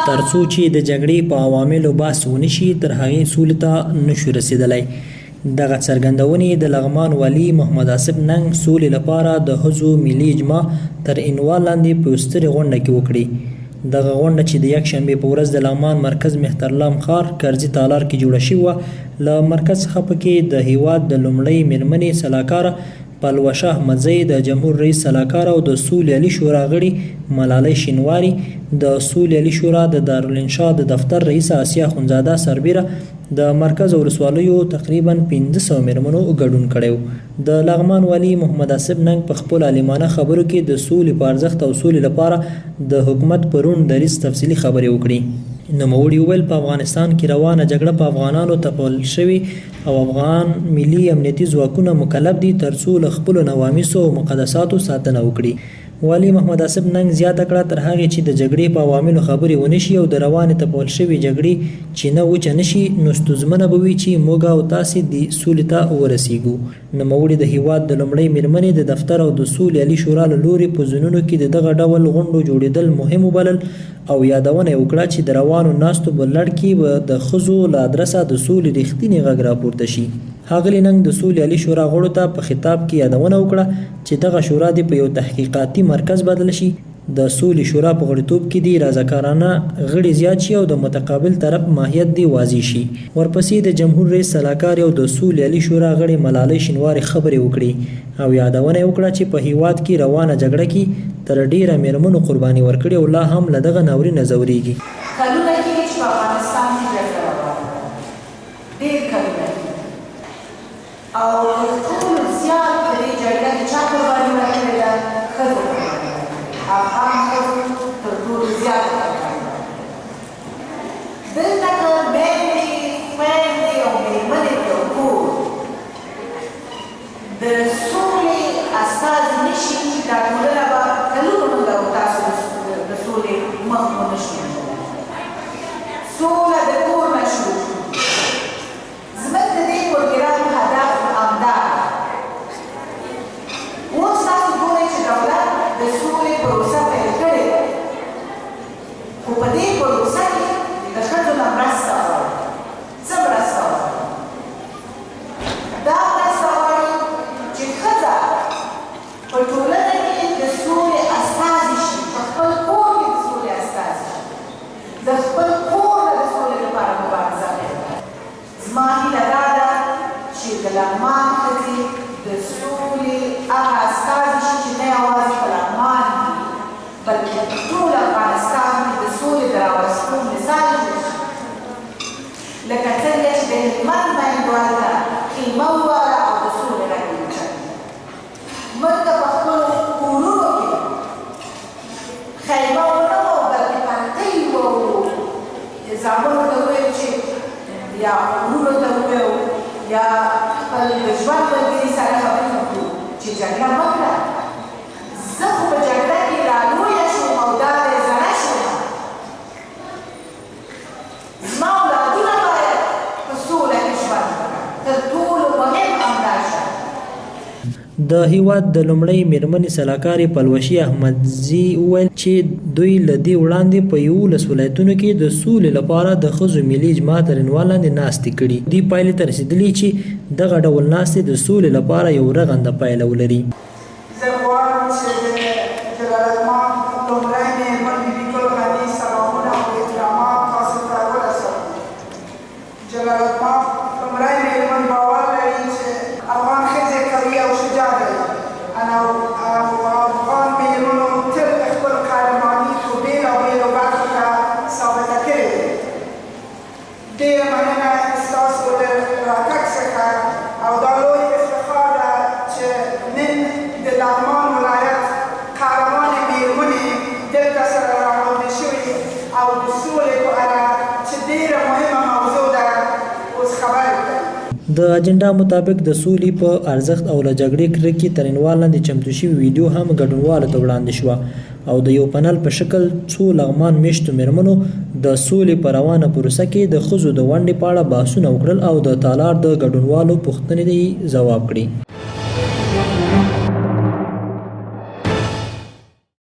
ترڅو چې د جګړې په عواملو بحث ونشي تر هغې سولې ته نشو رسېدلی. دغه څرګندونې د لغمان والي محمد آصف ننګ سولې لپاره د ښځو ملي اجماع تر عنوان لاندې په یوه سترې غونډه کې وکړې. دغه غونډه چې د یکشنبې په ورځ د لغمان مرکز مهترلام ښار کرزي تالار کې جوړه شوې وه، له مرکز څخه پکې د هیواد د لومړۍ میرمنې سلاکاره پلوشه احمدزۍ، د جمهور رئیس سلاکار او د سولې علي شورا غړي ملالۍ شینواري، د سولې علي شورا د دارالانشا د دفتر رئیسه آسیا خونزاده سربیره، د مرکز او ولسوالیو تقریبا 1500 میرمنو ګډون کړی و. د لغمان والي محمد آصف ننګ په خپلو عالمانه خبرو کې د سولې په ارزښت او سولې لپاره د حکومت په روڼ دریځ تفصیلي خبرې وکړي. نوموړي وویل په افغانستان کې روانه جګړه په افغانانو تپل شوې او افغان ملي امنیتي ځواکونه مکلف دي ترڅو له خپلو نواميسو او مقدساتو ساتنه وکړي. والي محمد آصف ننګ زیاته کړه تر هغې چې د جګړې په عواملو خبرې ونشي او د روانې تپل شوې جګړې چې نه وچه نشي، نو ستونزمنه به وي چې موږ او تاسې د سولې ته ورسیږو. نوموړي د هیواد د لومړۍ میرمنې د دفتر او د سولې علي شورا له لوري په ځایونو کې د دغه ډول غونډو جوړېدل مهم وبلل او یادونه یې وکړه چې د روانو ناستو په لړ کې به د ښځو له ادرسه د سولې رښتینی غږ راپورته شي. ښاغلي ننګ د سولې علي شورا غړو ته په خطاب کې یادونه وکړه چې دغه شورا دې په یو تحقیقاتي مرکز بدل شي، د سولې شورا په غړیتوب کې دې رضاکارانه غړي زیات شي او د متقابل طرف ماهیت دې واضح شي. ورپسې د جمهور رئیس سلاکار او د سولې علي شورا غړي ملالۍ شینواري خبرې وکړي او یادونه یې وکړه چې په هیواد کې روانه جګړه کې تر ډیره میرمنو قرباني ورکړي او لا هم له دغه ناورینه ځورېږي. کلونه کېږي چې په افغانستان کې جګړه روانه ده، ډېر کلونه او ټول زیات په دې جګړه کې چا قرباني ورکړې ده؟ ښځو قرباني ورکړې ده. افغان ښځو تر ټولو زیات قرباني ورکړې ده. دلته که میندې، خویندې او مېرمنې د کور د سولې استازي نه شي، دا ټولنه به کلونه موږ او تاسو د سولې مخ ونه شو نیولی. سوله د کور نه شروع کړو. زموږ د دې پروګرام هدف همدا ده. اوس تاسو ګورئ چې دولت د سولې پروسه پیل کړې ده، خو په دې پروسه کې د ښځو نه مرسته غواړي. څه مرسته غواړي؟ دا مرسته غواړي چې ښځه په ټولنه کې د سولې استازي شي، په خپل کور کې د سولې استازي شي، د خپل کور نه د سولې لپاره مبارزه پیل کړي. زما هیله دا ده چې د لغمان ښځې د سولې هغه استازي شي چې نه یوازې په لغمان کې بلکې په ټول افغانستان کې د سولې د راوستلو مثال جوړ شي. لکه څنګه چې د هلمند میندو هلته خیمه ووهله او د سولې غږ یې وکړ. موږ ته په خپلو کورونو کې خیمه ونه وه بلکې پرتۍ وو، زامنو ته وویل چې یا ورونو ته وویل یا خپل د ژوند ملګري سره خبرې وکړو چې جګړه مه کړه. زه خو په جګړه کې رالویه شوم او دا دی زړه شوم. زما اولادونه باید په سوله کې ژوند وکړي. تر ټولو مهم همدا شی. د هیواد د لومړۍ میرمنې سلاکارې پلوشې احمدزي وویل چې دوی له دې وړاندې په 11 ولایتونو کې د سولې لپاره د ښځو ملي اجماع تر عنوان لاندې ناستې کړي. دې پایلې ته رسېدلي چې دغه ډول ناستې د سولې لپاره یو رغنده پایله ولري. زه غواړم چې د جلالالمآب لومړۍ میرمن بیبي ګل غني سلامونه او احترامات تاسو ته ورسوم. جلالالمآب لومړۍ میرمن باور لري چې افغان ښځې قوي او شجاع دي او افغان میرمنو تل خپل قهرماني په بېلابېلو برخو کې ثابته کړې ده. ډېره مننه ستاسو د راتګ څخه او دا لوی افتخار ده چې نن د لغمان ولایت قهرمانې میرمنې دلته سره راغونډې شوي او د سولې په اړه چې ډېره مهمه موضوع ده اوس خبرې کوي. د اجنډا مطابق د سولې په ارزښت او له جګړې کرکې تر عنوان لاندې چمتو شوې ویډیو هم ګډونوالو ته وړاندې شوه او د یو پنل په شکل څو لغمان میشتو میرمنو د سولې په روانه پروسه کې د ښځو د ونډې په اړه بحثونه وکړل او د تالار د ګډونوالو پوښتنې ځواب کړي.